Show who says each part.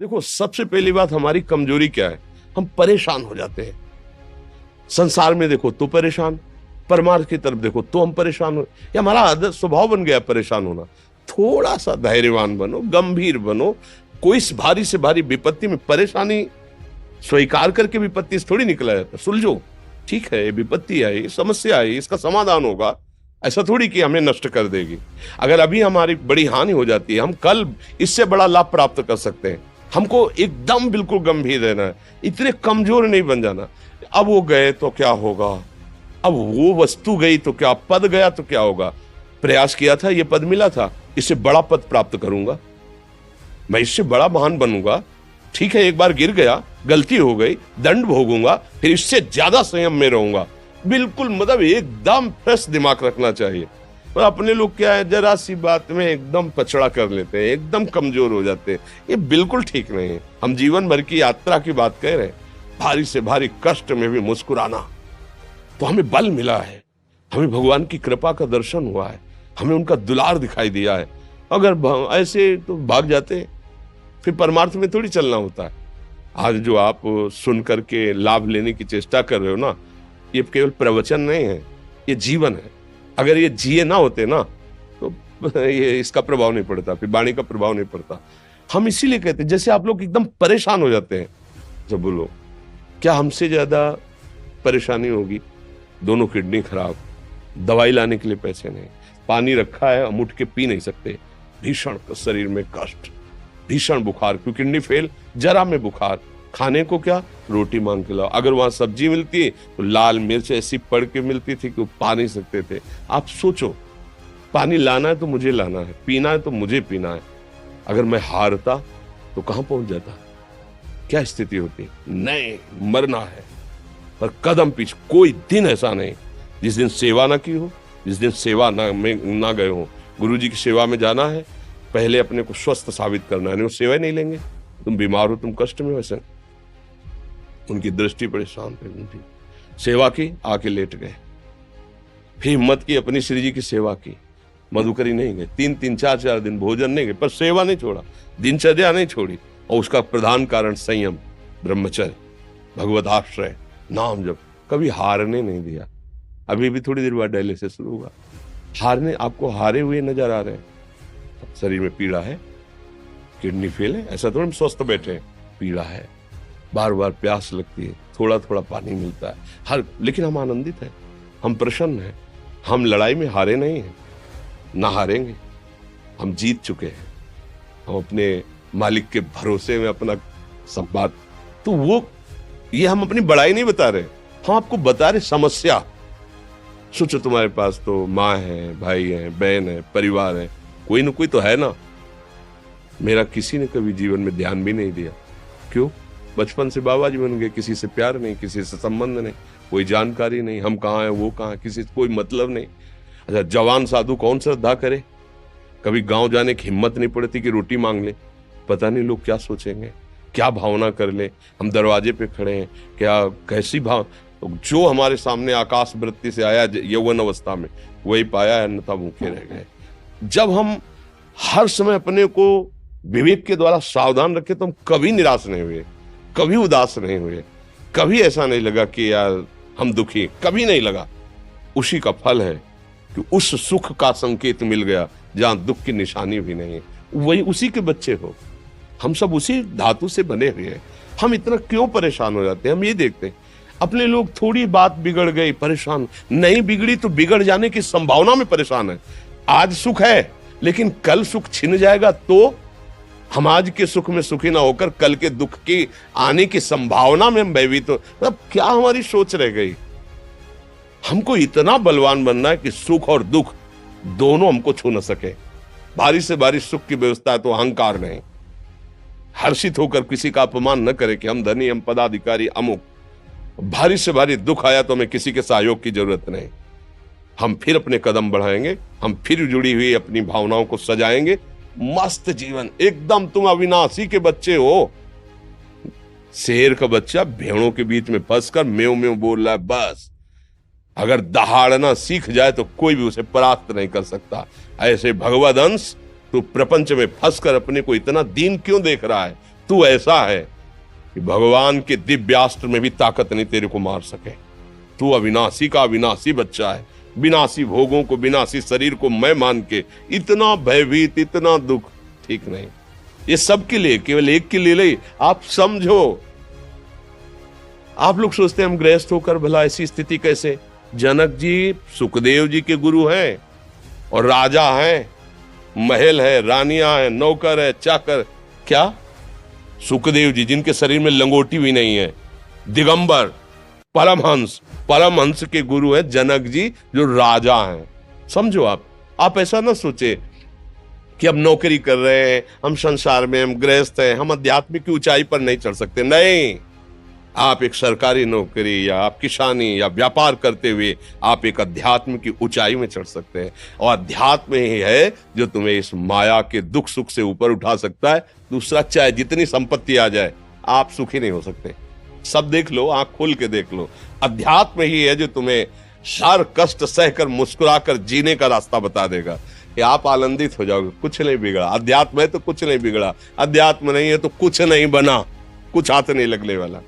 Speaker 1: देखो, सबसे पहली बात हमारी कमजोरी क्या है? हम परेशान हो जाते हैं। संसार में देखो तो परेशान, परमार्थ की तरफ देखो तो हम परेशान हो। ये हमारा आदत स्वभाव बन गया परेशान होना। थोड़ा सा धैर्यवान बनो, गंभीर बनो। कोई इस भारी से भारी विपत्ति में परेशानी स्वीकार करके विपत्ति से थोड़ी निकला जाता। सुलझो, ठीक है, ये विपत्ति आई, समस्या आई, इसका समाधान होगा। ऐसा थोड़ी कि हमें नष्ट कर देगी। अगर अभी हमारी बड़ी हानि हो जाती है, हम कल इससे बड़ा लाभ प्राप्त कर सकते हैं। हमको एकदम बिल्कुल गंभीर रहना है, इतने कमजोर नहीं बन जाना। अब वो गए तो क्या होगा, अब वो वस्तु गई तो क्या, पद गया तो क्या होगा। प्रयास किया था, ये पद मिला था, इससे बड़ा पद प्राप्त करूंगा, मैं इससे बड़ा महान बनूंगा। ठीक है, एक बार गिर गया, गलती हो गई, दंड भोगूंगा, फिर इससे ज्यादा संयम में रहूंगा। बिल्कुल मतलब एकदम फ्रेश दिमाग रखना चाहिए। और अपने लोग क्या है, जरा सी बात में एकदम पछड़ा कर लेते हैं, एकदम कमजोर हो जाते हैं। ये बिल्कुल ठीक नहीं है। हम जीवन भर की यात्रा की बात कह रहे हैं, भारी से भारी कष्ट में भी मुस्कुराना, तो हमें बल मिला है, हमें भगवान की कृपा का दर्शन हुआ है, हमें उनका दुलार दिखाई दिया है। अगर ऐसे तो भाग जाते, फिर परमार्थ में थोड़ी चलना होता है। आज जो आप सुन करके लाभ लेने की चेष्टा कर रहे हो ना, ये केवल प्रवचन नहीं है, ये जीवन है। अगर ये जिए ना होते ना, तो ये इसका प्रभाव नहीं पड़ता, फिर वाणी का प्रभाव नहीं पड़ता। हम इसीलिए कहते हैं, जैसे आप लोग एकदम परेशान हो जाते हैं जब बोलो, क्या हमसे ज्यादा परेशानी होगी? दोनों किडनी खराब, दवाई लाने के लिए पैसे नहीं, पानी रखा है हम उठ के पी नहीं सकते, भीषण शरीर में कष्ट, भीषण बुखार, क्योंकि किडनी फेल, जरा में बुखार, खाने को क्या, रोटी मांग के लाओ। अगर वहां सब्जी मिलती है तो लाल मिर्च ऐसी पड़ के मिलती थी कि वो पा नहीं सकते थे। आप सोचो, पानी लाना है तो मुझे लाना है, पीना है तो मुझे पीना है। अगर मैं हारता तो कहां पहुंच जाता, क्या स्थिति होती? नहीं, मरना है, पर कदम पीछे। कोई दिन ऐसा नहीं जिस दिन सेवा ना की हो, जिस दिन सेवा ना गए हो। गुरु जी की सेवा में जाना है, पहले अपने को स्वस्थ साबित करना है, नहीं वो सेवा नहीं लेंगे। तुम बीमार हो, तुम कष्ट में, वैसे उनकी दृष्टि बड़ी शांत है। उनकी सेवा की, आके लेट गए, फिर हिम्मत की, अपनी श्री जी की सेवा की, मधुकरी नहीं गए, 3-3 4-4 दिन भोजन नहीं गए, पर सेवा नहीं छोड़ा, दिनचर्या नहीं छोड़ी। और उसका प्रधान कारण संयम, ब्रह्मचर्य, भगवत आश्रय, नाम जप, कभी हारने नहीं दिया। अभी भी थोड़ी देर बाद डायलिसिस शुरू होगा, हारने, आपको हारे हुए नजर आ रहे हैं। शरीर में पीड़ा है, किडनी फेल है, ऐसा तो हम स्वस्थ बैठे हैं, पीड़ा है, बार बार प्यास लगती है, थोड़ा थोड़ा पानी मिलता है, लेकिन हम आनंदित हैं, हम प्रसन्न हैं। हम लड़ाई में हारे नहीं हैं, ना हारेंगे, हम जीत चुके हैं। हम अपने मालिक के भरोसे में अपना संवाद, तो वो, ये हम अपनी बड़ाई नहीं बता रहे, हम आपको बता रहे समस्या। सोचो, तुम्हारे पास तो माँ है, भाई है, बहन है, परिवार है, कोई ना कोई तो है ना। मेरा किसी ने कभी जीवन में ध्यान भी नहीं दिया। क्यों? बचपन से बाबा जी बन गए, किसी से प्यार नहीं, किसी से संबंध नहीं, कोई जानकारी नहीं, हम कहाँ हैं, वो कहाँ, किसी से कोई मतलब नहीं। अच्छा, जवान साधु कौन श्रद्धा करे? कभी गांव जाने की हिम्मत नहीं पड़ती कि रोटी मांग ले, पता नहीं लोग क्या सोचेंगे, क्या भावना कर ले। हम दरवाजे पे खड़े हैं, क्या कैसी भाव, जो हमारे सामने आकाश वृत्ति से आया यौवन अवस्था में, वही पाया, अन्यथा भूखे रह गए। जब हम हर समय अपने को विवेक के द्वारा सावधान रखे, तो हम कभी निराश नहीं हुए, कभी उदास नहीं हुए, कभी ऐसा नहीं लगा कि यार हम दुखी, कभी नहीं लगा। उसी का फल है कि उस सुख का संकेत मिल गया जहां दुख की निशानी भी नहीं है। वही उसी के बच्चे हो, हम सब उसी धातु से बने हुए हैं। हम इतना क्यों परेशान हो जाते हैं? हम ये देखते हैं, अपने लोग थोड़ी बात बिगड़ गई परेशान, नहीं बिगड़ी तो बिगड़ जाने की संभावना में परेशान है। आज सुख है, लेकिन कल सुख छिन जाएगा, तो हम आज के सुख में सुखी ना होकर कल के दुख की आने की संभावना में हम भयभीत हो। मतलब क्या हमारी सोच रह गई? हमको इतना बलवान बनना है कि सुख और दुख दोनों हमको छू न सके। भारी से भारी सुख की व्यवस्था है तो अहंकार नहीं, हर्षित होकर किसी का अपमान न करे कि हम धनी, हम पदाधिकारी, अमुक। भारी से भारी दुख आया तो हमें किसी के सहयोग की जरूरत नहीं, हम फिर अपने कदम बढ़ाएंगे, हम फिर जुड़ी हुई अपनी भावनाओं को सजाएंगे। मस्त जीवन, एकदम तुम अविनाशी के बच्चे हो। शेर का बच्चा भेड़ों के बीच में फंसकर म्यों म्यों बोल रहा है, बस अगर दहाड़ना सीख जाए तो कोई भी उसे परास्त नहीं कर सकता। ऐसे भगवद अंश, तू प्रपंच में फंसकर अपने को इतना दीन क्यों देख रहा है? तू ऐसा है कि भगवान के दिव्यास्त्र में भी ताकत नहीं तेरे को मार सके। तू अविनाशी का अविनाशी बच्चा है। विनाशी भोगों को, विनाशी शरीर को मैं मान के इतना भयभीत, इतना दुख ठीक नहीं। ये सबके लिए, केवल एक के लिए नहीं। आप समझो, आप लोग सोचते हैं हम गृहस्थ होकर भला ऐसी स्थिति कैसे। जनक जी सुखदेव जी के गुरु हैं और राजा हैं, महल है, रानियां हैं, नौकर है, चाकर। क्या सुखदेव जी जिनके शरीर में लंगोटी भी नहीं है, दिगंबर, परमहंस, परमहंस के गुरु हैं जनक जी जो राजा हैं। समझो आप ऐसा ना सोचे कि हम नौकरी कर रहे हैं, हम संसार में, हम गृहस्थ हैं, हम आध्यात्मिक की ऊंचाई पर नहीं चढ़ सकते। नहीं, आप एक सरकारी नौकरी या आप किसानी या व्यापार करते हुए आप एक अध्यात्म की ऊंचाई में चढ़ सकते हैं। और अध्यात्म ही है जो तुम्हें इस माया के दुख सुख से ऊपर उठा सकता है। दूसरा, चाहे जितनी संपत्ति आ जाए, आप सुखी नहीं हो सकते। सब देख लो, आंख खोल के देख लो। अध्यात्म ही है जो तुम्हें हर कष्ट सहकर मुस्कुराकर जीने का रास्ता बता देगा कि आप आनंदित हो जाओगे। कुछ नहीं बिगड़ा। अध्यात्म है तो कुछ नहीं बिगड़ा, अध्यात्म नहीं है तो कुछ नहीं बना, कुछ हाथ नहीं लगने वाला।